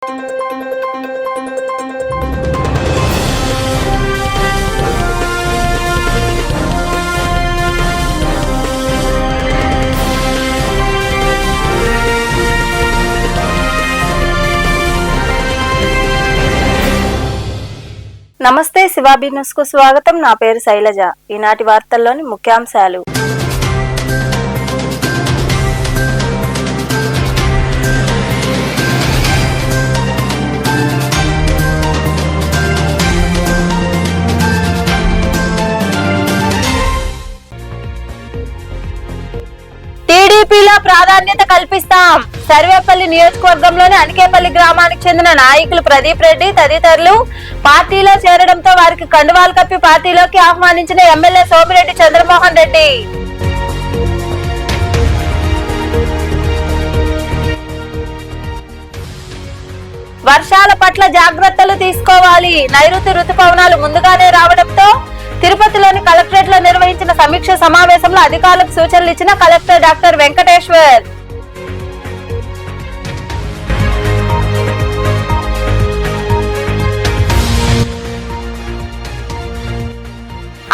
నమస్తే, శివాబీ న్యూస్ కు స్వాగతం. నా పేరు శైలజ. ఈనాటి వార్తల్లోని ముఖ్యాంశాలు. టీడీపీలో ప్రాధాన్యత కల్పిస్తాం. సర్వేపల్లి నియోజకవర్గంలోని అనికేపల్లి గ్రామానికి చెందిన నాయకులు ప్రదీప్ రెడ్డి తదితరులు పార్టీలో చేరడంతో వారికి కండువాలు కప్పి పార్టీలోకి ఆహ్వానించిన ఎమ్మెల్యే సోమిరెడ్డి చంద్రమోహన్ రెడ్డి. వర్షాల పట్ల జాగ్రత్తలు తీసుకోవాలి. నైరుతి రుతుపవనాలు ముందుగానే రావడంతో తిరుపతిలోని కలెక్టరేట్ లో నిర్వహించిన సమీక్ష సమావేశంలో అధికారులకు సూచనలు ఇచ్చిన కలెక్టర్ డాక్టర్ వెంకటేశ్వర్.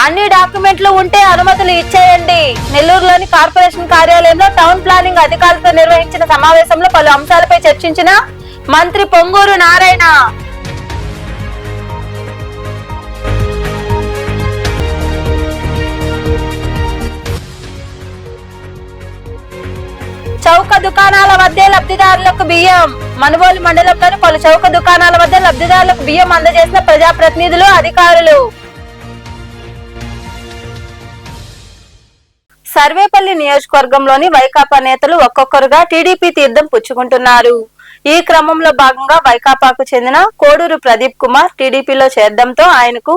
అన్ని డాక్యుమెంట్లు ఉంటే అనుమతులు ఇచ్చేయండి. నెల్లూరులోని కార్పొరేషన్ కార్యాలయంలో టౌన్ ప్లానింగ్ అధికారులతో నిర్వహించిన సమావేశంలో పలు అంశాలపై చర్చించిన మంత్రి పొంగూరు నారాయణ. చౌక దుకాణాల వద్దే లబ్ధిదారులకు బియ్యం. మనుబోలు మండలంలోని పలు చౌక దుకాణాల వద్ద లబ్ధిదారులకు బియ్యం అందజేసిన ప్రజాప్రతినిధులు, అధికారులు. సర్వేపల్లి నియోజకవర్గంలోని వైకాపా నేతలు ఒక్కొక్కరుగా టీడీపీ తీర్థం పుచ్చుకుంటున్నారు. ఈ క్రమంలో భాగంగా వైకాపాకు చెందిన కోడూరు ప్రదీప్ కుమార్ టీడీపీలో చేరడంతో ఆయనకు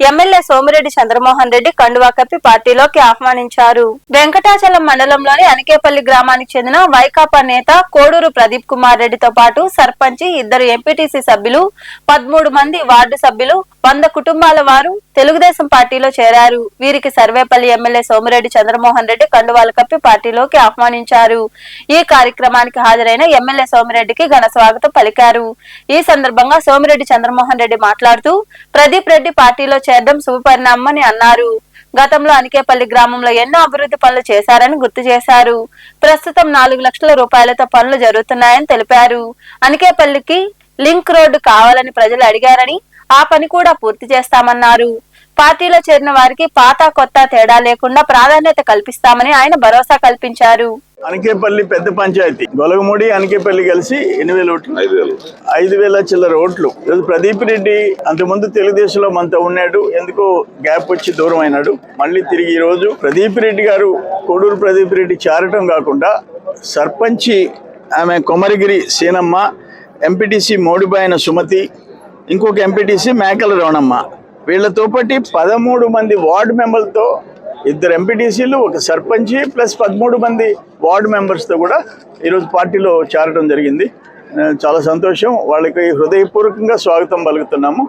ఎమ్మెల్యే సోమిరెడ్డి చంద్రమోహన్ రెడ్డి కండువా కప్పి పార్టీలోకి ఆహ్వానించారు. వెంకటాచలం మండలంలోని అనికేపల్లి గ్రామానికి చెందిన వైకాపా నేత కోడూరు ప్రదీప్ కుమార్ రెడ్డితో పాటు సర్పంచి, 2 ఎంపీటీసీ సభ్యులు, 13 మంది వార్డు సభ్యులు, 100 కుటుంబాల వారు తెలుగుదేశం పార్టీలో చేరారు. వీరికి సర్వేపల్లి ఎమ్మెల్యే సోమిరెడ్డి చంద్రమోహన్ రెడ్డి కండువాలు కప్పి పార్టీలోకి ఆహ్వానించారు. ఈ కార్యక్రమానికి హాజరైన ఎమ్మెల్యే సోమిరెడ్డికి ఘన స్వాగతం పలికారు. ఈ సందర్భంగా సోమిరెడ్డి చంద్రమోహన్ రెడ్డి మాట్లాడుతూ ప్రదీప్ రెడ్డి పార్టీలో చేరడం శుభపరిణామని అన్నారు. గతంలో అనికేపల్లి గ్రామంలో ఎన్నో అభివృద్ధి పనులు చేశారని గుర్తు చేశారు. ప్రస్తుతం 4 లక్షల రూపాయలతో పనులు జరుగుతున్నాయని తెలిపారు. అనికేపల్లికి లింక్ రోడ్డు కావాలని ప్రజలు అడిగారని ఆ పని కూడా పూర్తి చేస్తామన్నారు. పార్టీలో చేరిన వారికి పాత కొత్త తేడా లేకుండా ప్రాధాన్యత కల్పిస్తామని ఆయన భరోసా కల్పించారు. అనికేపల్లి పెద్ద పంచాయతీ గొలగముడి అనికేపల్లి కలిసి 8,000 ఓట్లు, 5,000 చిల్లర ఓట్లు. ప్రదీప్ రెడ్డి అంతకుముందు తెలుగుదేశంలో మనతో ఉన్నాడు, ఎందుకో గ్యాప్ వచ్చి దూరం అయినాడు. మళ్ళీ తిరిగి ఈ రోజు ప్రదీప్ రెడ్డి గారు కోడూరు ప్రదీప్ రెడ్డి చేరటం కాకుండా సర్పంచి ఆమె కొమరగిరి సీనమ్మ, ఎంపీటీసీ మోడిబాయన సుమతి, ఇంకొక ఎంపీటీసీ మేకల రవణమ్మ, వీళ్లతో పాటు 13 మంది వార్డు మెంబర్లతో, 2 ఎంపీటీసీలు, ఒక సర్పంచి ప్లస్ 13 మంది వార్డు మెంబర్స్తో కూడా ఈరోజు పార్టీలో చేరడం జరిగింది. చాలా సంతోషం. వాళ్ళకి హృదయపూర్వకంగా స్వాగతం పలుకుతున్నాము.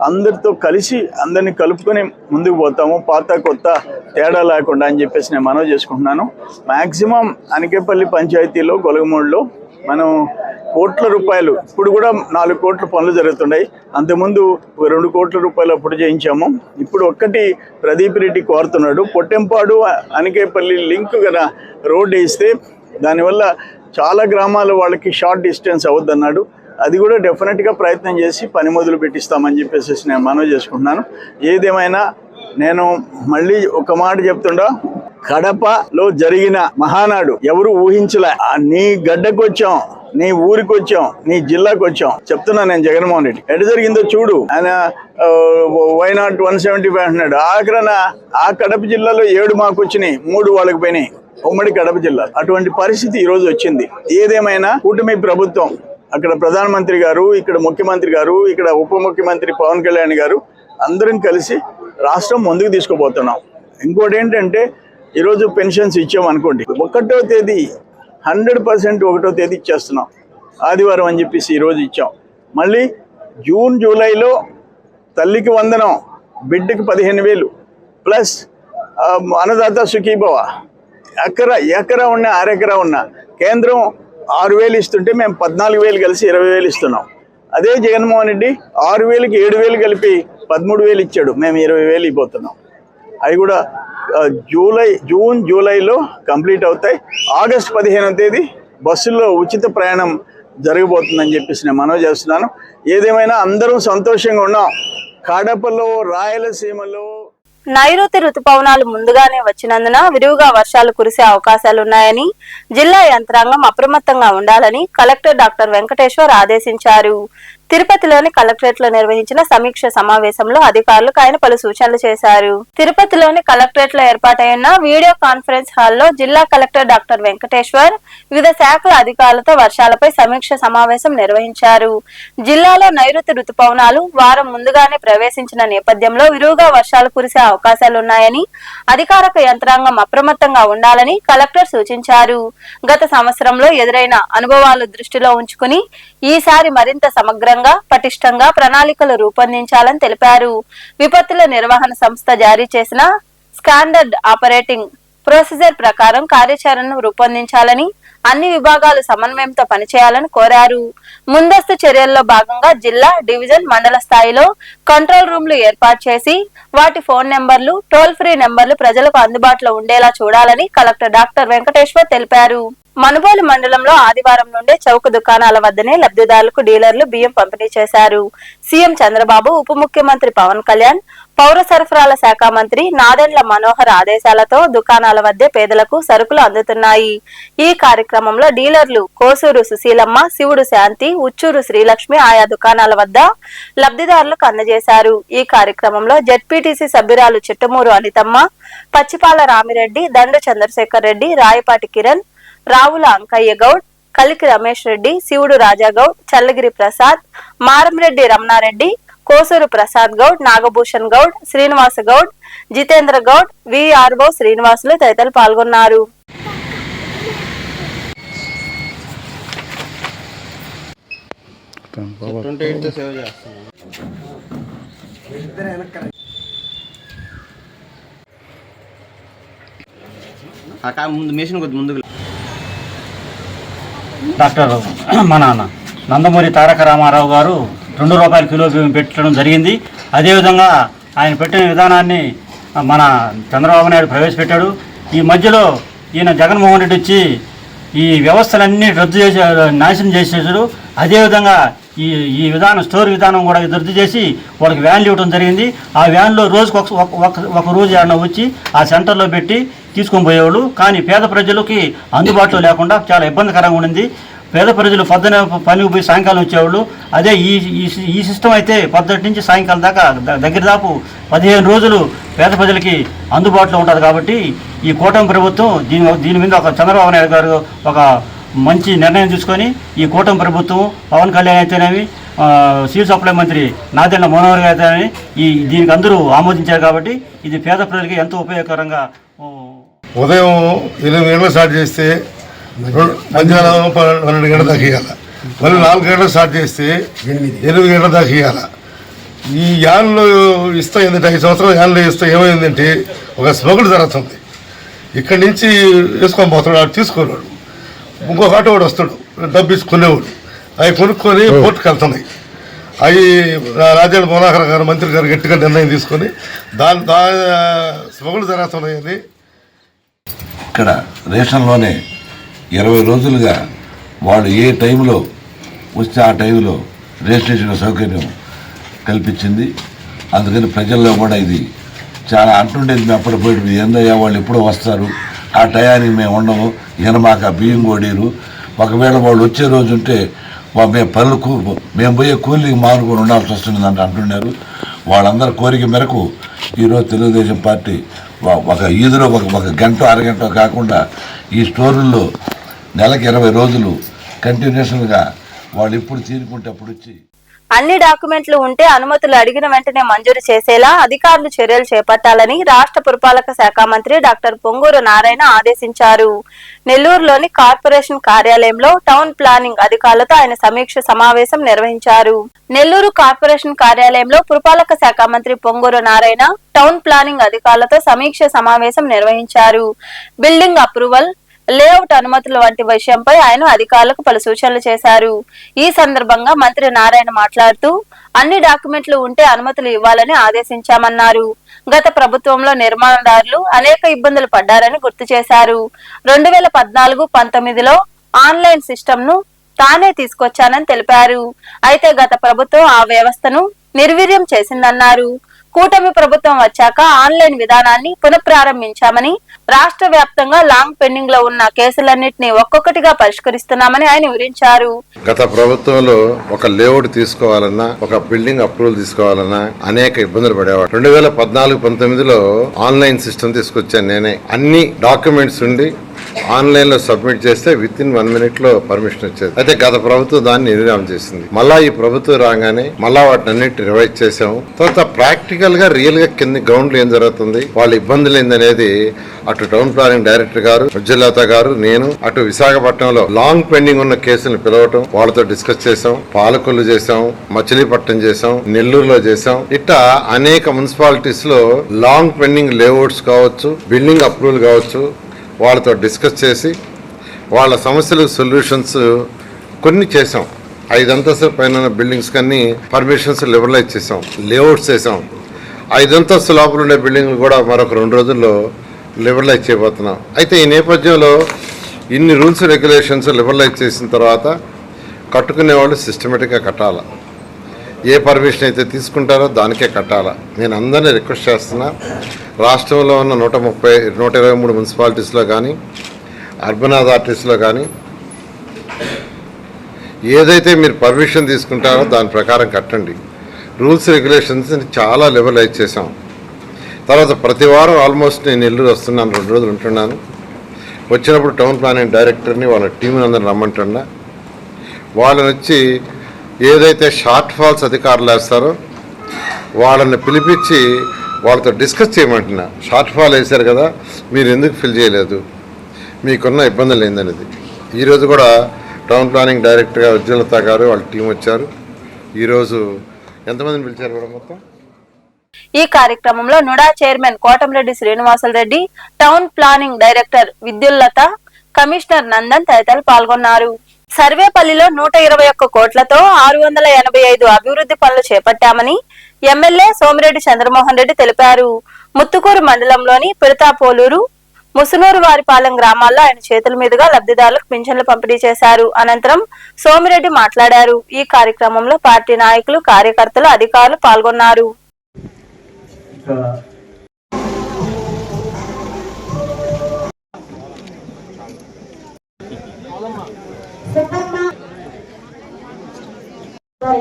అందరితో కలిసి అందరినీ కలుపుకొని ముందుకు పోతాము, పాత కొత్త తేడా లేకుండా అని చెప్పేసి నేను మనవి చేసుకుంటున్నాను. మ్యాక్సిమం అనికేపల్లి పంచాయతీలో గొలగమూడిలో మనం కోట్ల రూపాయలు, ఇప్పుడు కూడా 4 కోట్ల పనులు జరుగుతున్నాయి. అంతకుముందు 2 కోట్ల రూపాయలు అప్పుడు చేయించాము. ఇప్పుడు ఒక్కటి ప్రదీప్ రెడ్డి కోరుతున్నాడు, పొట్టెంపాడు అనికేపల్లి లింక్ కదా రోడ్ వేస్తే దానివల్ల చాలా గ్రామాలు వాళ్ళకి షార్ట్ డిస్టెన్స్ అవుద్దన్నాడు. అది కూడా డెఫినెట్గా ప్రయత్నం చేసి పని మొదలు పెట్టిస్తామని చెప్పేసి నేను మనవి చేసుకుంటున్నాను. ఏదేమైనా నేను మళ్ళీ ఒక మాట చెప్తుండా, కడపలో జరిగిన మహానాడు ఎవరు ఊహించలే. నీ గడ్డకు వచ్చాం, నీ ఊరికి వచ్చాం, నీ జిల్లాకు వచ్చాం. చెప్తున్నా నేను జగన్మోహన్ రెడ్డి ఎటు జరిగిందో చూడు. ఆయన వైనాట్ 175 అంటున్నాడు. ఆఖరణ ఆ కడప జిల్లాలో 7 మాకు వచ్చినాయి, 3 వాళ్ళకి పోయినాయి, ఉమ్మడి కడప జిల్లా. అటువంటి పరిస్థితి ఈ రోజు వచ్చింది. ఏదేమైనా కూటమి ప్రభుత్వం, అక్కడ ప్రధానమంత్రి గారు, ఇక్కడ ముఖ్యమంత్రి గారు, ఇక్కడ ఉప ముఖ్యమంత్రి పవన్ కళ్యాణ్ గారు అందరం కలిసి రాష్ట్రం ముందుకు తీసుకుపోతున్నాం. ఇంకోటి ఏంటంటే ఈరోజు పెన్షన్స్ ఇచ్చామనుకోండి, 1వ తేదీ 100% 1వ తేదీ ఇచ్చేస్తున్నాం. ఆదివారం అని చెప్పేసి ఈరోజు ఇచ్చాం. మళ్ళీ జూన్ జూలైలో తల్లికి వందనం, బిడ్డకి 15,000 ప్లస్ అన్నదాత సుఖీభవ. ఎకరా ఉన్నా, అరెకరా ఉన్నా కేంద్రం 6,000 ఇస్తుంటే మేము 14,000 కలిసి 20,000 ఇస్తున్నాం. అదే జగన్మోహన్ రెడ్డి 6,000కి 7,000 కలిపి 13,000 ఇచ్చాడు. మేము 20,000 ఇవ్వబోతున్నాం. అవి కూడా జూన్ జూలైలో కంప్లీట్ అవుతాయి. ఆగస్టు 15వ తేదీ బస్సుల్లో ఉచిత ప్రయాణం జరగబోతుందని చెప్పేసి నేను మనవి చేస్తున్నాను. ఏదేమైనా అందరం సంతోషంగా ఉన్నాం. కడపలో, రాయలసీమలో నైరుతి రుతుపవనాలు ముందుగానే వచ్చినందున విరివిగా వర్షాలు కురిసే అవకాశాలున్నాయని జిల్లా యంత్రాంగం అప్రమత్తంగా ఉండాలని కలెక్టర్ డాక్టర్ వెంకటేశ్వర్ ఆదేశించారు. తిరుపతిలోని కలెక్టరేట్ లో నిర్వహించిన సమీక్ష సమావేశంలో అధికారులకు ఆయన పలు సూచనలు చేశారు. తిరుపతిలోని కలెక్టరేట్ లో ఏర్పాటైన వీడియో కాన్ఫరెన్స్ హాల్లో జిల్లా కలెక్టర్ డాక్టర్ వెంకటేశ్వర్ వివిధ శాఖల అధికారులతో వర్షాలపై సమీక్ష సమావేశం నిర్వహించారు. జిల్లాలో నైరుతి రుతుపవనాలు వారం ముందుగానే ప్రవేశించిన నేపథ్యంలో విరివిగా వర్షాలు కురిసే అవకాశాలున్నాయని అధికారిక యంత్రాంగం అప్రమత్తంగా ఉండాలని కలెక్టర్ సూచించారు. గత సంవత్సరంలో ఎదురైన అనుభవాలు దృష్టిలో ఉంచుకుని ఈసారి మరింత సమగ్రంగా పటిష్టంగా ప్రణాళికలు రూపొందించాలని తెలిపారు. విపత్తుల నిర్వహణ సంస్థ జారీ చేసిన స్టాండర్డ్ ఆపరేటింగ్ ప్రొసీజర్ ప్రకారం కార్యాచరణను రూపొందించాలని, అన్ని విభాగాలు సమన్వయంతో పనిచేయాలని కోరారు. ముందస్తు చర్యల్లో భాగంగా జిల్లా, డివిజన్, మండల స్థాయిలో కంట్రోల్ రూమ్లు ఏర్పాటు చేసి వాటి ఫోన్ నెంబర్లు, టోల్ ఫ్రీ నెంబర్లు ప్రజలకు అందుబాటులో ఉండేలా చూడాలని కలెక్టర్ డాక్టర్ వెంకటేశ్వర్ తెలిపారు. మనుబోలు మండలంలో ఆదివారం నుండే చౌక దుకాణాల వద్దనే లబ్ధిదారులకు డీలర్లు బియ్యం పంపిణీ చేశారు. సీఎం చంద్రబాబు, ఉప ముఖ్యమంత్రి పవన్ కళ్యాణ్, పౌర సరఫరాల శాఖ మంత్రి నాదెండ్ల మనోహర్ ఆదేశాలతో దుకాణాల వద్దే పేదలకు సరుకులు అందుతున్నాయి. ఈ కార్యక్రమంలో డీలర్లు కోసూరు సుశీలమ్మ, శివుడు శాంతి, ఉచ్చూరు శ్రీలక్ష్మి ఆయా దుకాణాల వద్ద లబ్ధిదారులకు అందజేశారు. ఈ కార్యక్రమంలో జెడ్పీటీసీ సభ్యురాలు చిట్టమూరు అనితమ్మ, పచ్చిపాల రామిరెడ్డి, దండు చంద్రశేఖర్ రెడ్డి, రాయపాటి కిరణ్, రావుల అంకయ్య గౌడ్, కలికి రమేష్ రెడ్డి, శివుడు రాజాగౌడ్, చల్లగిరి ప్రసాద్, మారంరెడ్డి రమణారెడ్డి, కోసూరు ప్రసాద్ గౌడ్, నాగభూషణ్ గౌడ్, శ్రీనివాస గౌడ్, జితేంద్ర గౌడ్, విఆర్ఓ శ్రీనివాసులు తదితరులు పాల్గొన్నారు. డాక్టర్ మన నందమూరి తారక రామారావు గారు ₹2 కిలో బియ్యం పెట్టడం జరిగింది. అదేవిధంగా ఆయన పెట్టిన విధానాన్ని మన చంద్రబాబు నాయుడు ప్రవేశపెట్టాడు. ఈ మధ్యలో ఈయన జగన్మోహన్ రెడ్డి వచ్చి ఈ వ్యవస్థలన్నీ రద్దు చేసి నాశనం చేసేసాడు. అదేవిధంగా ఈ విధానం, స్టోర్ విధానం కూడా రద్దు చేసి వాళ్ళకి వ్యాన్లు ఇవ్వడం జరిగింది. ఆ వ్యాన్లో రోజుకు ఒక రోజు ఏమన్నా వచ్చి ఆ సెంటర్లో పెట్టి తీసుకొని పోయేవాళ్ళు. కానీ పేద ప్రజలకి అందుబాటులో లేకుండా చాలా ఇబ్బందికరంగా ఉండింది. పేద ప్రజలు పొద్దున పనికి పోయి సాయంకాలం వచ్చేవాళ్ళు. అదే ఈ సిస్టమ్ అయితే పొద్దుటి నుంచి సాయంకాలం దాకా దగ్గర దాపు 15 రోజులు పేద ప్రజలకి అందుబాటులో ఉంటుంది. కాబట్టి ఈ కూటమి ప్రభుత్వం దీని మీద ఒక చంద్రబాబు నాయుడు గారు ఒక మంచి నిర్ణయం తీసుకొని ఈ కూటమి ప్రభుత్వం, పవన్ కళ్యాణ్ అయితేనేమి, సివిల్ సప్లై మంత్రి నాదెండ్ల మనోహర్ గారు అయితేనేమి దీనికి అందరూ ఆమోదించారు. కాబట్టి ఇది పేద ప్రజలకి ఎంతో ఉపయోగకరంగా. ఉదయం 8 గంటలకు స్టార్ట్ చేస్తే మధ్యాహ్నం 12 గంటల దాకా ఇవ్వాలి. మళ్ళీ 4 గంటలకు స్టార్ట్ చేస్తే 8 గంటల దాకా ఇవ్వాలి. ఈ యాన్లో ఇస్తా ఏంటంటే 5 సంవత్సరాలు యాన్లో ఇస్తా ఏమైందంటే ఒక స్మగుల్ జరుగుతుంది. ఇక్కడి నుంచి వేసుకొని పోతాడు, వాడు తీసుకున్నాడు. ఇంకొక ఆటో వాడు వస్తాడు, డబ్బు ఇచ్చుకునేవాడు. అవి కొనుక్కొని కోర్టుకు వెళ్తున్నాయి. అవి రాజేంద్ర మనోహర్ గారు, మంత్రి గారు గట్టిగా నిర్ణయం తీసుకొని దాని స్మగుల్ జరుగుతున్నాయని ఇక్కడ రేషన్లోనే 20 రోజులుగా వాళ్ళు ఏ టైంలో వస్తే ఆ టైంలో రిజిస్ట్రేషన్ సౌకర్యం కల్పించింది. అందుకని ప్రజల్లో కూడా ఇది చాలా అంటుండేది. మేము అప్పుడు పోయి ఏందయ్యా వాళ్ళు ఎప్పుడో వస్తారు, ఆ టయానికి మేము ఉండము, ఈయన మాకు ఆ బియ్యం కోడీరు. ఒకవేళ వాళ్ళు వచ్చే రోజు ఉంటే మేము పోయే కూలీకి మానుకొని ఉండాల్సి వస్తుందని అంటున్నారు. వాళ్ళందరి కోరిక మేరకు ఈరోజు తెలుగుదేశం పార్టీ ఒక ఈదులో ఒక గంట అరగంట కాకుండా ఈ స్టోర్ల్లో నెలకి 20 రోజులు కంటిన్యూషన్గా వాళ్ళు ఎప్పుడు తీరుకుంటే అప్పుడు వచ్చి అన్ని డాక్యుమెంట్లు ఉంటే అనుమతులు అడిగిన వెంటనే మంజూరు చేసేలా అధికారులు చర్యలు చేపట్టాలని రాష్ట్ర పురపాలక శాఖ మంత్రి డాక్టర్ పొంగూరు నారాయణ ఆదేశించారు. నెల్లూరులోని కార్పొరేషన్ కార్యాలయంలో టౌన్ ప్లానింగ్ అధికారులతో ఆయన సమీక్ష సమావేశం నిర్వహించారు. నెల్లూరు కార్పొరేషన్ కార్యాలయంలో పురపాలక శాఖ మంత్రి పొంగూరు నారాయణ టౌన్ ప్లానింగ్ అధికారులతో సమీక్ష సమావేశం నిర్వహించారు. బిల్డింగ్ అప్రూవల్, లేఅవుట్ అనుమతులు వంటి విషయంపై ఆయన అధికారులకు పలు సూచనలు చేశారు. ఈ సందర్భంగా మంత్రి నారాయణ మాట్లాడుతూ అన్ని డాక్యుమెంట్లు ఉంటే అనుమతులు ఇవ్వాలని ఆదేశించామన్నారు. గత ప్రభుత్వంలో నిర్మాణదారులు అనేక ఇబ్బందులు పడ్డారని గుర్తు చేశారు. 2014-19లో ఆన్లైన్ సిస్టమ్ ను తానే తీసుకొచ్చానని తెలిపారు. అయితే గత ప్రభుత్వం ఆ వ్యవస్థను నిర్వీర్యం చేసిందన్నారు. కూటమి ప్రభుత్వం వచ్చాక ఆన్లైన్ విధానాన్ని పునఃప్రారంభించామని, రాష్ట్ర వ్యాప్తంగా లాంగ్ పెండింగ్ లో ఉన్న కేసులన్నింటినీ ఒక్కొక్కటిగా పరిష్కరిస్తున్నామని ఆయన వివరించారు. గత ప్రభుత్వంలో ఒక లేఅవుట్ తీసుకోవాలన్నా, ఒక బిల్డింగ్ అప్రూవల్ తీసుకోవాలన్నా అనేక ఇబ్బందులు పడేవాడు. 2014-19లో ఆన్లైన్ సిస్టమ్ తీసుకొచ్చాను నేనే. అన్ని డాక్యుమెంట్స్ ఉండి ఆన్లైన్ లో సబ్మిట్ చేస్తే విత్ ఇన్ 1 minute లో పర్మిషన్ వచ్చేది. అయితే గత ప్రభుత్వం దాన్ని నిర్ణయం చేసింది. మళ్ళా ఈ ప్రభుత్వం రాగానే మళ్ళా వాటిని అన్నిటి రివైజ్ చేసాము. తర్వాత ప్రాక్టికల్ గా రియల్ గా కింద గ్రౌండ్ లో ఏం జరుగుతుంది, వాళ్ళ ఇబ్బందులు ఏందనేది అటు టౌన్ ప్లానింగ్ డైరెక్టర్ గారు, ఉజ్జలత గారు, నేను అటు విశాఖపట్నంలో లాంగ్ పెండింగ్ ఉన్న కేసులను పిలవటం, వాళ్ళతో డిస్కస్ చేసాం. పాలకొల్లు చేసాం, మచిలీపట్నం చేసాం, నెల్లూరులో చేసాం. ఇట్లా అనేక మున్సిపాలిటీస్ లో లాంగ్ పెండింగ్ లేఅవుట్స్ కావచ్చు, బిల్డింగ్ అప్రూవల్ కావచ్చు, వాళ్ళతో డిస్కస్ చేసి వాళ్ళ సమస్యలకు సొల్యూషన్స్ కొన్ని చేసాం. 5 అంతస్తుల పైన బిల్డింగ్స్ కన్నీ పర్మిషన్స్ లిబరలైజ్ చేసాం, లేఅవుట్స్ చేసాం. 5 అంతస్తు లోపల ఉండే బిల్డింగ్లు కూడా మరొక 2 రోజుల్లో లిబరలైజ్ చేయబోతున్నాం. అయితే ఈ నేపథ్యంలో ఇన్ని రూల్స్ రెగ్యులేషన్స్ లిబరలైజ్ చేసిన తర్వాత కట్టుకునే వాళ్ళు సిస్టమేటిక్గా కట్టాలి. ఏ పర్మిషన్ అయితే తీసుకుంటారో దానికే కట్టాలా. నేను అందరినీ రిక్వెస్ట్ చేస్తున్నా, రాష్ట్రంలో ఉన్న 123 మున్సిపాలిటీస్లో కానీ, అర్బన్ అథారిటీస్లో కానీ ఏదైతే మీరు పర్మిషన్ తీసుకుంటారో దాని ప్రకారం కట్టండి. రూల్స్ రెగ్యులేషన్స్ చాలా లిబరలైజ్ చేసాం. తర్వాత ప్రతి వారం ఆల్మోస్ట్ నేను నెల్లూరు వస్తున్నాను, 2 రోజులు ఉంటున్నాను. వచ్చినప్పుడు టౌన్ ప్లానింగ్ డైరెక్టర్ని వాళ్ళ టీంని అందరిని రమ్మంటున్నా. వాళ్ళని వచ్చి ఏదైతే షార్ట్ ఫాల్స్ అధికారులు వేస్తారో వాళ్ళని పిలిపించి వాళ్ళతో డిస్కస్ చేయమంటున్నా. షార్ట్ ఫాల్ వేశారు కదా, మీరు ఎందుకు ఫిల్ చేయలేదు, మీకున్న ఇబ్బందులు ఏందనేది. ఈరోజు కూడా టౌన్ ప్లానింగ్ డైరెక్టర్గా ఉజ్జలత గారు వాళ్ళ టీం వచ్చారు. ఈరోజు ఎంతమందిని పిలిచారు కూడా మొత్తం? ఈ కార్యక్రమంలో NUDA chairman Kotamreddy Srinivasulu Reddy, town planning director Vidyullatha, commissioner Nandan తదితరులు పాల్గొన్నారు. సర్వేపల్లిలో 121 కోట్లతో 685 అభివృద్ధి పనులు చేపట్టామని ఎమ్మెల్యే సోమిరెడ్డి చంద్రమోహన్ రెడ్డి తెలిపారు. ముత్తుకూరు మండలంలోని పిడతాపోలూరు, ముసునూరు వారిపాలెం గ్రామాల్లో ఆయన చేతుల మీదుగా లబ్ధిదారులకు పింఛన్లు పంపిణీ చేశారు. అనంతరం సోమిరెడ్డి మాట్లాడారు. ఈ కార్యక్రమంలో పార్టీ నాయకులు, కార్యకర్తలు, అధికారులు పాల్గొన్నారు.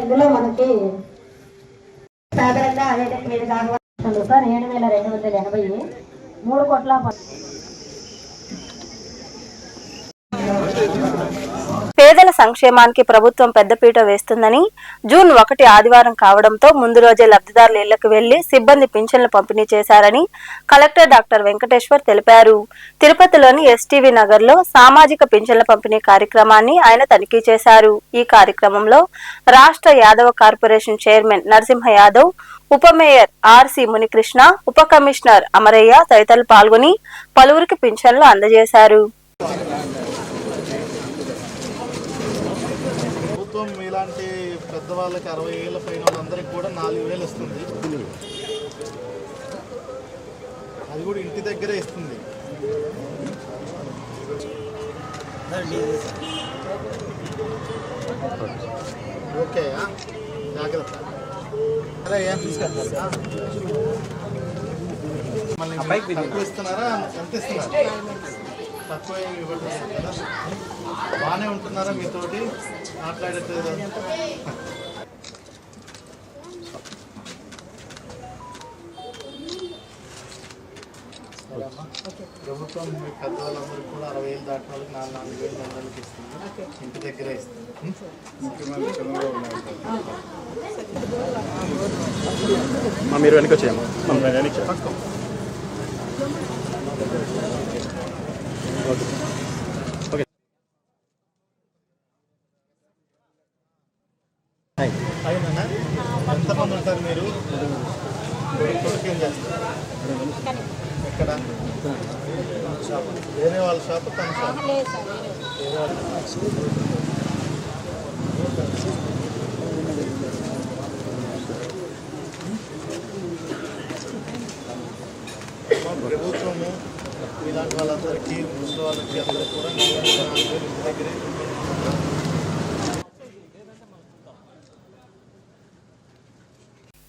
ఇందులో మనకి సాధారణంగా 7,280 3 కోట్ల పేదల సంక్షేమానికి ప్రభుత్వం పెద్దపీట వేస్తుందని, జూన్ 1 ఆదివారం కావడంతో ముందు రోజే లబ్ధిదారుల ఇళ్లకు వెళ్లి సిబ్బంది పింఛన్లు పంపిణీ చేశారని కలెక్టర్ డాక్టర్ వెంకటేశ్వర్ తెలిపారు. తిరుపతిలోని ఎస్టీవీ నగర్ లో సామాజిక పింఛన్ల పంపిణీ కార్యక్రమాన్ని ఆయన తనిఖీ చేశారు. ఈ కార్యక్రమంలో రాష్ట్ర యాదవ కార్పొరేషన్ చైర్మన్ నరసింహ యాదవ్, ఉప మేయర్ ఆర్సి మునికృష్ణ, ఉప కమిషనర్ అమరయ్య తదితరులు పాల్గొని పలువురికి పింఛన్లు అందజేశారు. ప్రభుత్వం ఇలాంటి పెద్దవాళ్ళకి 60 ఏళ్ళ పైన వాళ్ళందరికీ కూడా 4,000 ఇస్తుంది. అది కూడా ఇంటి దగ్గరే ఇస్తుంది. ఓకే, జాగ్రత్త. అరే ఏం తీసుకెళ్తారు? మళ్ళీ తక్కువ ఇస్తున్నారా, ఎంత ఇస్తున్నారా? తక్కువ ఇవ్వడం కదా. బాగానే ఉంటున్నారా మీతోటి? మాట్లాడట్లేదు. ప్రభుత్వం మీ పెద్దవాళ్ళందరికీ కూడా 60,000 దాటిన వాళ్ళకి 4,000 మందికి ఇస్తుంది. ఇంటి దగ్గరే ఇస్తుంది. మీరు వెనక వచ్చేయమ్మా. ఎంతమంది ఉంటారు మీరు? కొడుకేం చేస్తారు? ఎక్కడ షాప్? వేరే వాళ్ళ షాప్, తన షాప్? వేరే వాళ్ళ ప్రభుత్వము ఇలాంటి వాళ్ళందరికీ, ముసలి వాళ్ళకి అందరికీ కూడా 4,000 ఇంటి దగ్గరే.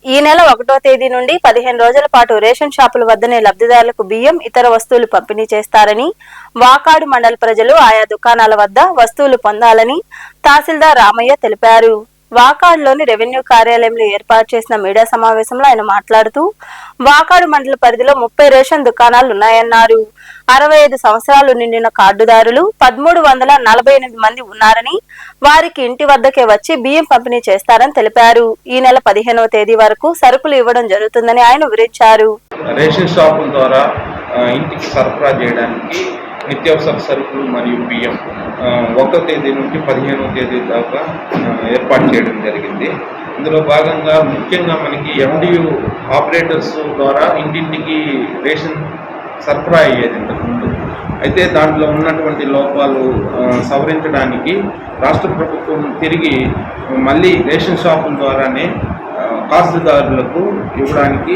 ఈ నెల 1వ తేదీ నుండి 15 రోజుల పాటు రేషన్ షాపుల వద్దనే లబ్ధిదారులకు బియ్యం, ఇతర వస్తువులు పంపిణీ చేస్తారని, వాకాడు మండల ప్రజలు ఆయా దుకాణాల వద్ద వస్తువులు పొందాలని తహసీల్దార్ రామయ్య తెలిపారు. వాకాడులోని రెవెన్యూ కార్యాలయంలో ఏర్పాటు చేసిన మీడియా సమావేశంలో ఆయన మాట్లాడుతూ, వాకాడు మండల పరిధిలో 30 రేషన్ దుకాణాలు ఉన్నాయన్నారు. 65 సంవత్సరాలు నిండిన కార్డుదారులు 1348 మంది ఉన్నారని, వారికి ఇంటి వద్దకే వచ్చి బియ్యం పంపిణీ చేస్తారని తెలిపారు. ఈ నెల 15వ తేదీ వరకు సరుకులు ఇవ్వడం జరుగుతుందని ఆయన వివరించారు. రేషన్ షాపుల ద్వారా ఇంటికి సరఫరా చేయడానికి నిత్యావసర సరుకులు మరియు బియ్యం 1వ తేదీ నుండి 15వ తేదీ దాకా ఏర్పాటు చేయడం జరిగింది. ఇందులో భాగంగా ముఖ్యంగా మనకి MDU ఆపరేటర్స్ ద్వారా ఇంటింటికి రేషన్ సరఫరా అయ్యేది ఇంతకుముందు. అయితే దాంట్లో ఉన్నటువంటి లోపాలు సవరించడానికి రాష్ట్ర ప్రభుత్వం తిరిగి మళ్ళీ రేషన్ షాపుల ద్వారానే కార్డుదారులకు ఇవ్వడానికి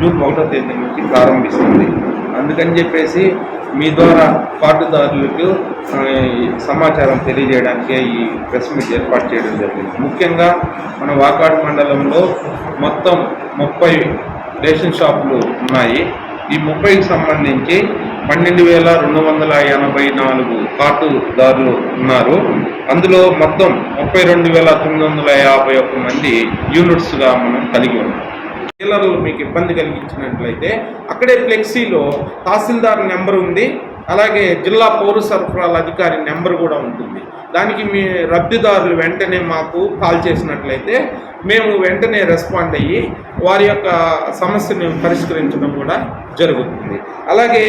జూన్ 1వ తేదీ నుంచి ప్రారంభిస్తుంది. అందుకని చెప్పేసి మీ ద్వారా కార్డుదారులకు సమాచారం తెలియజేయడానికే ఈ ప్రెస్ మీట్ ఏర్పాటు చేయడం జరిగింది. ముఖ్యంగా మన వాకాడు మండలంలో మొత్తం 30 రేషన్ షాపులు ఉన్నాయి. ఈ 30కి సంబంధించి 12,284 కార్డుదారులు ఉన్నారు. అందులో మొత్తం 32,951 మంది యూనిట్స్గా మనం కలిగి ఉన్నాం. డీలర్లు మీకు ఇబ్బంది కలిగించినట్లయితే అక్కడే ఫ్లెక్సీలో తహసీల్దార్ నెంబర్ ఉంది, అలాగే జిల్లా పౌర సరఫరాల అధికారి నెంబర్ కూడా ఉంటుంది. దానికి మీ లబ్ధిదారులు వెంటనే మాకు కాల్ చేసినట్లయితే మేము వెంటనే రెస్పాండ్ అయ్యి వారి యొక్క సమస్యను పరిష్కరించడం కూడా జరుగుతుంది. అలాగే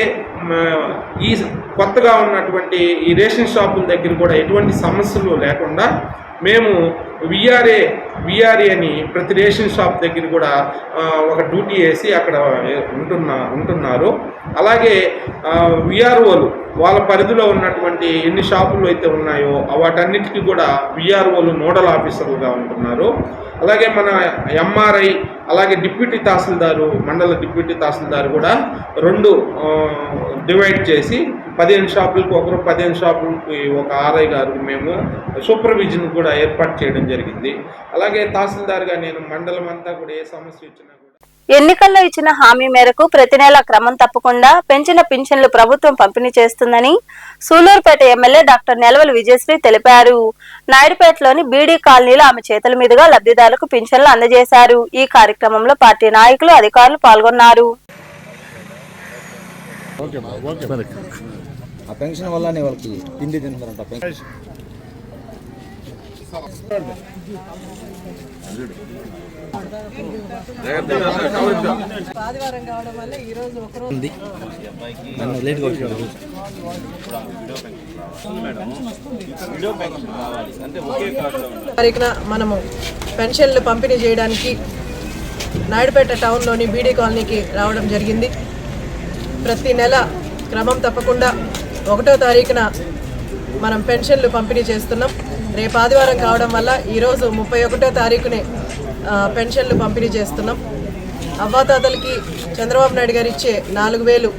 ఈ కొత్తగా ఉన్నటువంటి ఈ రేషన్ షాపుల దగ్గర కూడా ఎటువంటి సమస్యలు లేకుండా మేము విఆర్ఏ అని ప్రతి రేషన్ షాప్ దగ్గర కూడా ఒక డ్యూటీ వేసి అక్కడ ఉంటున్నారు. అలాగే విఆర్ఓలు వాళ్ళ పరిధిలో ఉన్నటువంటి ఎన్ని షాపులు అయితే ఉన్నాయో వాటన్నిటికీ కూడా విఆర్ఓలు నోడల్ ఆఫీసర్లుగా ఉంటున్నారు. అలాగే మన ఎంఆర్ఐ, అలాగే డిప్యూటీ తహసీల్దారు, మండల డిప్యూటీ తహసీల్దారు కూడా 2 డివైడ్ చేసి 15 షాపులకు ఒకరు, 15 షాపులకి ఒక ఆర్ఐ గారు మేము సూపర్విజన్ కూడా ఏర్పాటు చేయడం జరిగింది. అలాగే తహసీల్దార్గా నేను మండలం అంతా కూడా ఏ సమస్య ఇచ్చినా కూడా ఎన్నికల్లో ఇచ్చిన హామీ మేరకు ప్రతి నెల క్రమం తప్పకుండా పెంచిన పింఛన్లు ప్రభుత్వం పంపిణీ చేస్తుందని సూలూరుపేట ఎమ్మెల్యే డాక్టర్ నెలవల విజయశ్రీ తెలిపారు. నాయుడుపేటలోని బీడీ కాలనీలో ఆమె చేతుల మీదుగా లబ్ధిదారులకు పింఛన్లు అందజేశారు. ఈ కార్యక్రమంలో పార్టీ నాయకులు, అధికారులు పాల్గొన్నారు. ఆ పెన్షన్ వల్లనే వాళ్ళకి తిండి తింటారంట. ఆదివారం కావడం వల్ల ఈరోజు ఒకరోజు తారీఖున మనము పెన్షన్లు పంపిణీ చేయడానికి నాయుడుపేట టౌన్లోని బీడీ కాలనీకి రావడం జరిగింది. ప్రతి నెల క్రమం తప్పకుండా 1వ తారీఖున మనం పెన్షన్లు పంపిణీ చేస్తున్నాం. రేపు ఆదివారం కావడం వల్ల ఈరోజు 31వ తారీఖునే పెన్షన్లు పంపిణీ చేస్తున్నాం. అవ్వాతాతలకి చంద్రబాబు నాయుడు గారు ఇచ్చే 4,000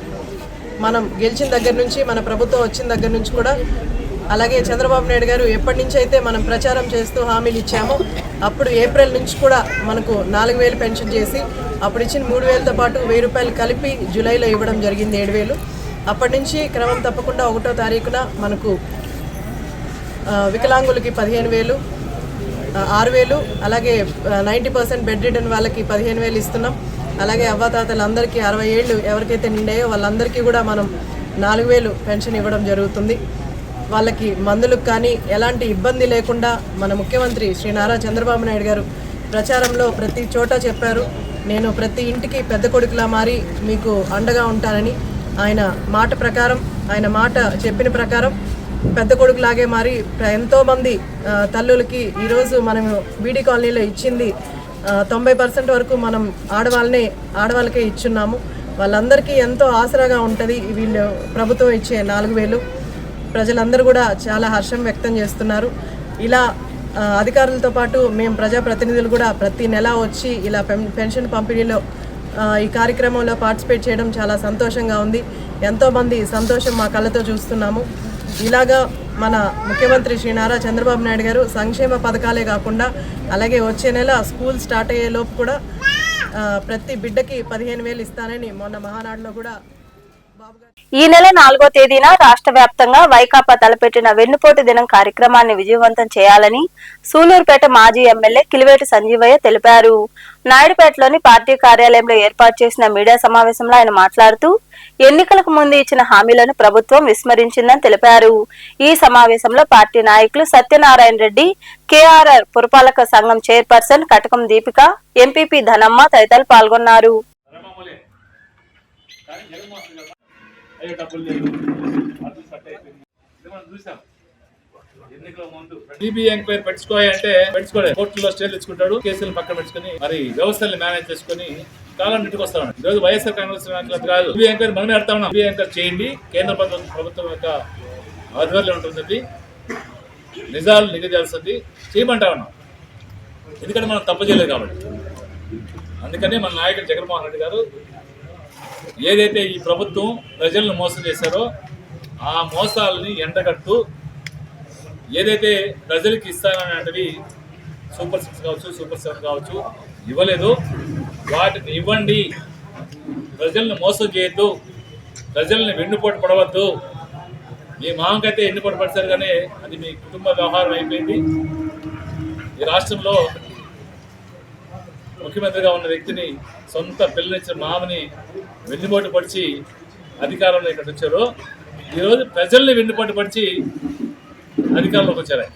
మనం గెలిచిన దగ్గర నుంచి, మన ప్రభుత్వం వచ్చిన దగ్గర నుంచి కూడా, అలాగే చంద్రబాబు నాయుడు గారు ఎప్పటి నుంచి అయితే మనం ప్రచారం చేస్తూ హామీలు ఇచ్చామో అప్పుడు ఏప్రిల్ నుంచి కూడా మనకు 4,000 పెన్షన్ చేసి అప్పుడు ఇచ్చిన 3,000తో పాటు 1,000 రూపాయలు కలిపి జూలైలో ఇవ్వడం జరిగింది 7,000. అప్పటి నుంచి క్రమం తప్పకుండా 1వ తారీఖున మనకు వికలాంగులకి 15,000, 6,000, అలాగే 90% బెడ్ రిడన్ వాళ్ళకి 15,000 ఇస్తున్నాం. అలాగే అవ్వాతాతలందరికీ 60 ఏళ్ళు ఎవరికైతే నిండాయో వాళ్ళందరికీ కూడా మనం 4,000 పెన్షన్ ఇవ్వడం జరుగుతుంది. వాళ్ళకి మందులకు కానీ ఎలాంటి ఇబ్బంది లేకుండా మన ముఖ్యమంత్రి శ్రీ నారా చంద్రబాబు నాయుడు గారు ప్రచారంలో ప్రతి చోట చెప్పారు, నేను ప్రతి ఇంటికి పెద్ద కొడుకులా మారి మీకు అండగా ఉంటానని. ఆయన మాట ప్రకారం, ఆయన మాట చెప్పిన ప్రకారం పెద్ద కొడుకులాగే మారి ఎంతోమంది తల్లులకి ఈరోజు మనము బీడీ కాలనీలో ఇచ్చింది 90% వరకు మనం ఆడవాళ్ళకే ఇచ్చున్నాము. వాళ్ళందరికీ ఎంతో ఆసరాగా ఉంటుంది వీళ్ళు ప్రభుత్వం ఇచ్చే 4,000. ప్రజలందరూ కూడా చాలా హర్షం వ్యక్తం చేస్తున్నారు. ఇలా అధికారులతో పాటు మేము ప్రజాప్రతినిధులు కూడా ప్రతి నెల వచ్చి ఇలా పెన్షన్ పంపిణీలో ఈ కార్యక్రమంలో పార్టిసిపేట్ చేయడం చాలా సంతోషంగా ఉంది. ఎంతోమంది సంతోషం మా కళ్ళతో చూస్తున్నాము. ఇలాగా మన ముఖ్యమంత్రి శ్రీ నారా చంద్రబాబు నాయుడు గారు సంక్షేమ పథకాలే కాకుండా అలాగే వచ్చే నెల స్కూల్ స్టార్ట్ అయ్యే లోపు కూడా ప్రతి బిడ్డకి 15,000 ఇస్తానని మొన్న మహానాడులో కూడా బాబు గారు ఈ నెల 4వ తేదీన రాష్ట్ర వ్యాప్తంగా వైకాపా తలపెట్టిన వెన్నుపోటు దినం కార్యక్రమాన్ని విజయవంతం చేయాలని సూలూరుపేట మాజీ ఎమ్మెల్యే కిలివేటి సంజీవయ్య తెలిపారు. నాయుడుపేటలోని పార్టీ కార్యాలయంలో ఏర్పాటు చేసిన మీడియా సమావేశంలో ఆయన మాట్లాడుతూ ఎన్నికలకు ముందు ఇచ్చిన హామీలను ప్రభుత్వం విస్మరించిందని తెలిపారు. ఈ సమావేశంలో పార్టీ నాయకులు సత్యనారాయణ రెడ్డి, కేఆర్ఆర్ పురపాలక సంఘం చైర్పర్సన్ కటకం దీపిక, ఎంపీపీ ధనమ్మ తదితరులు పాల్గొన్నారు. సిబిఐ ఎంక్వైరీ పెట్టుకోవాలంటే పెట్టుకోలేదు. కోర్టులో స్టే తెచ్చుకుంటాడు, కేసులు పక్కన పెట్టుకుని మరి వ్యవస్థల్ని మేనేజ్ చేసుకుని కాలం ఇంటికి వస్తా ఉన్నాడు. ఈరోజు వైఎస్ఆర్ కాంగ్రెస్ కాదు, సిబిఐ ఎంక్వైరీ మనమే పెడతా ఉన్నాం. సిబిఐ ఎంక్వైరీ చేయండి, కేంద్ర ప్రభుత్వం యొక్క ఆధ్వర్యంలో ఉంటుంది, నిజాలు నిగజాల్సింది చేయమంటా ఉన్నాం. ఎందుకంటే మనం తప్పు చేయలేదు కాబట్టి. అందుకని మన నాయకుడు జగన్మోహన్ రెడ్డి గారు ఏదైతే ఈ ప్రభుత్వం ప్రజలను మోసం చేశారో ఆ మోసాలని ఎండగట్టు ఏదైతే ప్రజలకు ఇస్తాననేటివి సూపర్ 6 కావచ్చు, సూపర్ 7 కావచ్చు, ఇవ్వలేదు. వాటిని ఇవ్వండి, ప్రజలను మోసం చేయొద్దు, ప్రజల్ని వెన్నుపోటు పడవద్దు. మీ మామకైతే ఎన్నుపోటు పడతారు కానీ అది మీ కుటుంబ వ్యవహారం అయిపోయింది. ఈ రాష్ట్రంలో ముఖ్యమంత్రిగా ఉన్న వ్యక్తిని సొంత పిల్లనిచ్చిన మామని వెన్నుపోటు పడిచి అధికారంలో ఇక్కడ వచ్చారు. ఈరోజు ప్రజల్ని వెన్నుపోటు పడిచి అధికారంలోకి వచ్చారు.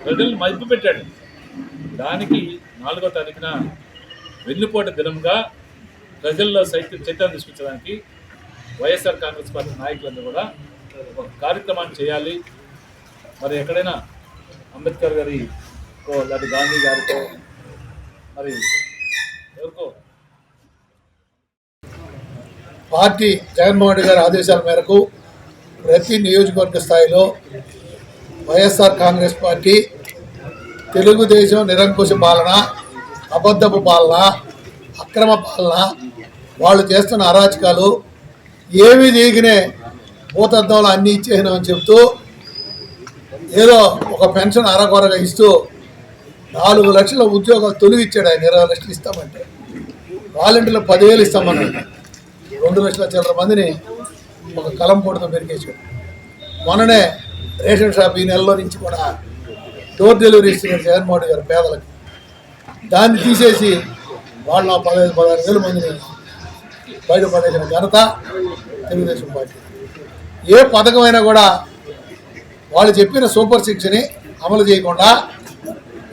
ప్రజల్ని మదిపి పెట్టాడు. దానికి 4వ తారీఖున వెన్నుపోటు దినంగా ప్రజల్లో చైతన్యం తీసుకొచ్చడానికి వైఎస్ఆర్ కాంగ్రెస్ పార్టీ నాయకులందరూ కూడా ఒక కార్యక్రమాన్ని చేయాలి. మరి ఎక్కడైనా అంబేద్కర్ గారికో లేదా గాంధీ గారికో మరి ఎవరికో పార్టీ జగన్మోహన్ రెడ్డి గారి ఆదేశాల మేరకు ప్రతి నియోజకవర్గ స్థాయిలో వైఎస్ఆర్ కాంగ్రెస్ పార్టీ తెలుగుదేశం నిరంకుశ పాలన, అబద్ధపు పాలన, అక్రమ పాలన, వాళ్ళు చేస్తున్న అరాచకాలు ఏమి దిగినే భూతత్వంలో అన్నీ ఇచ్చేసినామని చెప్తూ ఏదో ఒక పెన్షన్ అరకొరగా ఇస్తూ 4 లక్షల ఉద్యోగాలు తొలగిచ్చాడు. ఆయన 20 లక్షలు ఇస్తామంటే వాలంటీర్లు 10,000 ఇస్తామన్నాడు. 2 లక్షల చిల్లర మందిని ఒక కలం పొడితో పెరిగేశాడు. మొన్ననే రేషన్ షాప్ ఈ నెలలో నుంచి కూడా డోర్ డెలివరీ ఇస్తున్నారు జగన్మోహన్ రెడ్డి గారు పేదలకు. దాన్ని తీసేసి వాళ్ళు 15,000-16,000 మందిని బయటపడేసిన ఘనత తెలుగుదేశం పార్టీ. ఏ పథకమైనా కూడా వాళ్ళు చెప్పిన సూపర్ 6ని అమలు చేయకుండా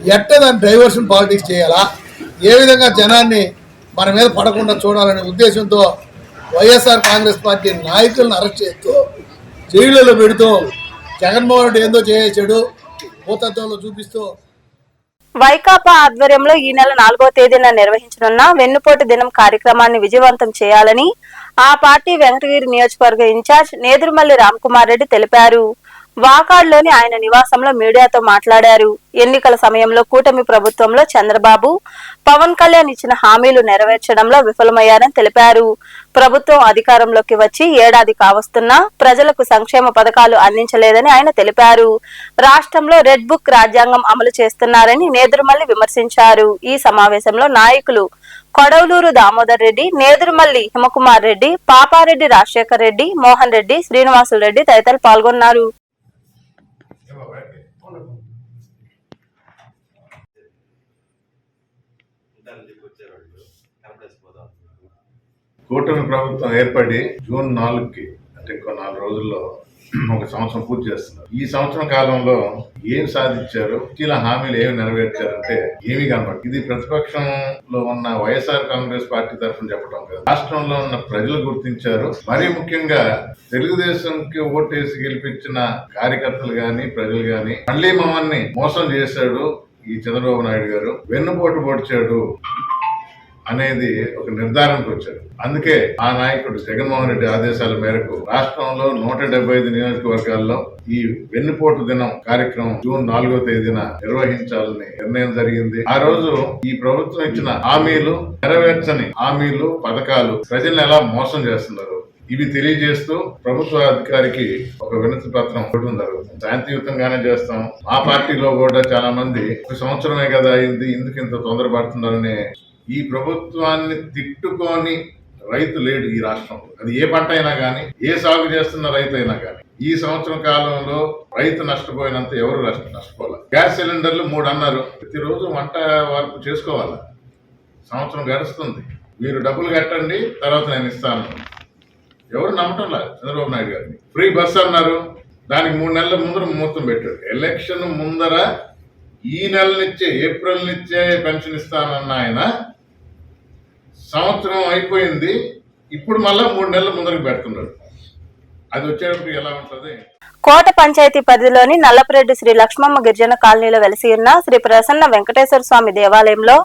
దాన్ని డైవర్షన్ పాలిటిక్స్ చేయాలా, ఏ విధంగా జనాన్ని మన మీద పడకుండా చూడాలనే ఉద్దేశంతో వైఎస్ఆర్ కాంగ్రెస్ పార్టీ నాయకులను అరెస్ట్ చేస్తూ జైళ్లలో పెడుతూ జగన్మోహన్ రెడ్డి ఏందో చేసాడు భూతత్వంలో చూపిస్తూ వైకాపా ఆధ్వర్యంలో ఈ నెల 4వ తేదీన నిర్వహించనున్న వెన్నుపోటు దినం కార్యక్రమాన్ని విజయవంతం చేయాలని ఆ పార్టీ వెంకటగిరి నియోజకవర్గ ఇన్ఛార్జ్ నేదురుమల్లి రామ్కుమార్ రెడ్డి తెలిపారు. వాకాడ్లోని ఆయన నివాసంలో మీడియాతో మాట్లాడారు. ఎన్నికల సమయంలో కూటమి ప్రభుత్వంలో చంద్రబాబు, పవన్ కళ్యాణ్ ఇచ్చిన హామీలు నెరవేర్చడంలో విఫలమయ్యారని తెలిపారు. ప్రభుత్వం అధికారంలోకి వచ్చి ఏడాది కావస్తున్నా ప్రజలకు సంక్షేమ పథకాలు అందించలేదని ఆయన తెలిపారు. రాష్ట్రంలో రెడ్ బుక్ రాజ్యాంగం అమలు చేస్తున్నారని నేదురుమల్లి విమర్శించారు. ఈ సమావేశంలో నాయకులు కొడవలూరు దామోదర్ రెడ్డి, నేదురుమల్లి హిమకుమార్ రెడ్డి, పాపారెడ్డి రాజశేఖర్ రెడ్డి, మోహన్ రెడ్డి, శ్రీనివాసులు రెడ్డి తదితరులు పాల్గొన్నారు. కూటమి ప్రభుత్వం ఏర్పడి జూన్ 4కి అంటే ఇంకో 4 రోజుల్లో 1 సంవత్సరం పూర్తి చేస్తున్నారు. ఈ సంవత్సరం కాలంలో ఏం సాధించారు, ఇలా హామీలు ఏమి నెరవేర్చారంటే ఏమీ కనబడదు. ఇది ప్రతిపక్షంలో ఉన్న వైఎస్ఆర్ కాంగ్రెస్ పార్టీ తరఫున చెప్పడం కదా, రాష్ట్రంలో ఉన్న ప్రజలు గుర్తించారు. మరీ ముఖ్యంగా తెలుగుదేశంకి ఓటేసి గెలిపించిన కార్యకర్తలు గాని ప్రజలు గాని మళ్ళీ మమ్మల్ని మోసం చేశాడు, ఈ చంద్రబాబు నాయుడు గారు వెన్నుపోటు పొడిచాడు అనేది ఒక నిర్ధారణకు వచ్చారు. అందుకే ఆ నాయకుడు జగన్మోహన్ రెడ్డి ఆదేశాల మేరకు రాష్ట్రంలో 175 నియోజకవర్గాల్లో ఈ వెన్నుపోటు దినం కార్యక్రమం జూన్ 4వ తేదీన నిర్వహించాలని నిర్ణయం జరిగింది. ఆ రోజు ఈ ప్రభుత్వం ఇచ్చిన హామీలు, నెరవేర్చని హామీలు, పథకాలు ప్రజల్ని ఎలా మోసం చేస్తున్నారు ఇవి తెలియజేస్తూ ప్రభుత్వ అధికారికి ఒక వినతి పత్రం ఇవ్వడం జరుగుతుంది. శాంతియుతంగానే చేస్తాం. మా పార్టీలో కూడా చాలా మంది ఒక సంవత్సరమే కదా అయింది, ఎందుకు ఇంత తొందరపడుతున్నారని ఈ ప్రభుత్వాన్ని తిట్టుకొని రైతు లేడు ఈ రాష్ట్రంలో. అది ఏ పంట అయినా కానీ, ఏ సాగు చేస్తున్న రైతు అయినా కానీ. ఈ సంవత్సరం కాలంలో రైతు నష్టపోయినంత ఎవరు నష్టపోవాలి. గ్యాస్ సిలిండర్లు 3 అన్నారు. ప్రతిరోజు వంట వరకు చేసుకోవాలి. సంవత్సరం గడుస్తుంది. మీరు డబ్బులు కట్టండి, తర్వాత నేను ఇస్తాను. ఎవరు నమ్మటం లేదు చంద్రబాబు నాయుడు గారిని. ఫ్రీ బస్ అన్నారు, దానికి 3 నెలల ముందర ముహూర్తం పెట్టారు. ఎలక్షన్ ముందర ఈ నెలనిచ్చే ఏప్రిల్ నుంచే పెన్షన్ ఇస్తానన్న ఆయన సంవత్సరం అయిపోయింది, ఇప్పుడు మళ్ళా 3 నెలల ముందరకు పెడుతున్నాడు. అది వచ్చేటప్పుడు ఎలా ఉంటుంది? కోట పంచాయతీ పరిధిలోని నల్లపురెడ్డి శ్రీ లక్ష్మమ్మ గిరిజన కాలనీలో వెలిసి ఉన్న శ్రీ ప్రసన్న వెంకటేశ్వర స్వామి దేవాలయంలో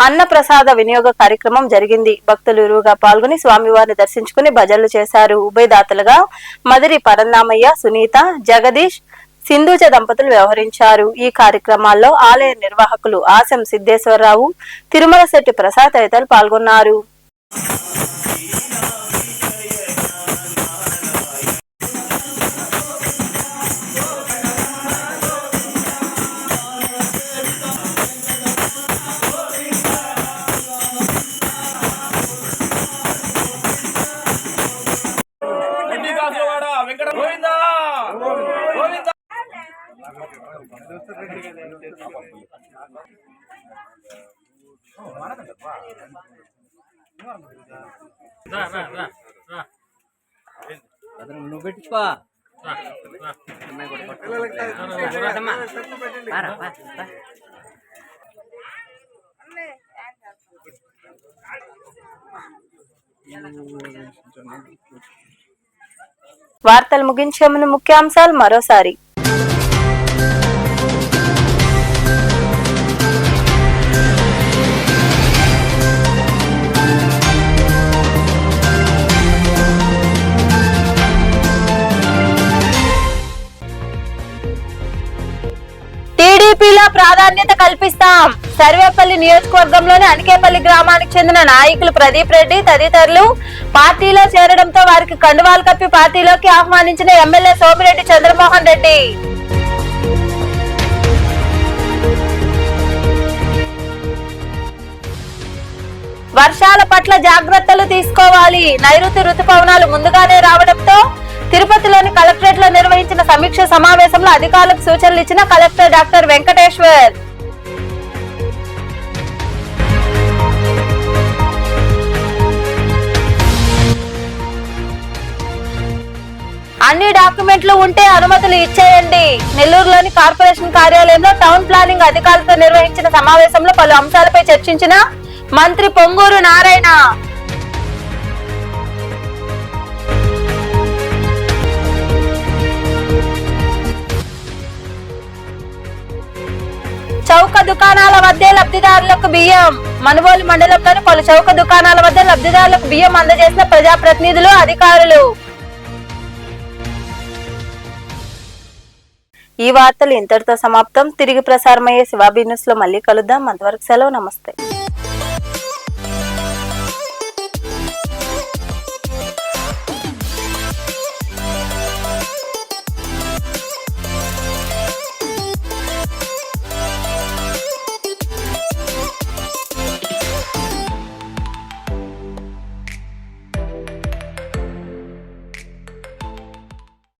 అన్న ప్రసాద వినియోగ కార్యక్రమం జరిగింది. భక్తులు ఇరువుగా పాల్గొని స్వామివారిని దర్శించుకుని భజనలు చేశారు. ఉభయదాతలుగా మదిరి పరందామయ్య, సునీత, జగదీష్, సింధూజ దంపతులు వ్యవహరించారు. ఈ కార్యక్రమాల్లో ఆలయ నిర్వాహకులు ఆశం సిద్ధేశ్వరరావు, తిరుమల శెట్టి ప్రసాద్ తదితరులు పాల్గొన్నారు. నువ్వు పెట్టించుకో. వార్తలు ముగించే ముందు ముఖ్యాంశాలు మరోసారి. టీడీపీలో ప్రాధాన్యత కల్పిస్తాం. సర్వేపల్లి నియోజకవర్గంలోని అనికేపల్లి గ్రామానికి చెందిన నాయకులు ప్రదీప్ రెడ్డి తదితరులు పార్టీలో చేరడంతో వారికి కండువాలు కప్పి పార్టీలోకి ఆహ్వానించిన ఎమ్మెల్యే సోమిరెడ్డి చంద్రమోహన్ రెడ్డి. వర్షాల పట్ల జాగ్రత్తలు తీసుకోవాలి. నైరుతి రుతుపవనాలు ముందుగానే రావడంతో తిరుపతిలోని కలెక్టరేట్ లో నిర్వహించిన సమీక్ష సమావేశంలో అధికారులకు సూచనలు ఇచ్చిన కలెక్టర్ డాక్టర్ వెంకటేశ్వర్. అన్ని డాక్యుమెంట్లు ఉంటే అనుమతులు ఇచ్చేయండి. నెల్లూరులోని కార్పొరేషన్ కార్యాలయంలో టౌన్ ప్లానింగ్ అధికారులతో నిర్వహించిన సమావేశంలో పలు అంశాలపై చర్చించిన మంత్రి పొంగూరు నారాయణ. చౌక దుకాణాల వద్దే లబ్ధిదారులకు బియ్యం. మనుబోలు మండలంలోని పలు చౌక దుకాణాల వద్ద లబ్ధిదారులకు బియ్యం అందజేసిన ప్రజాప్రతినిధులు, అధికారులు. ఈ వార్తలు ఇంతటితో సమాప్తం. తిరిగి ప్రసారమయ్యే శివాబీ న్యూస్ లో మళ్ళీ కలుద్దాం. అంతవరకు సెలవు. నమస్తే.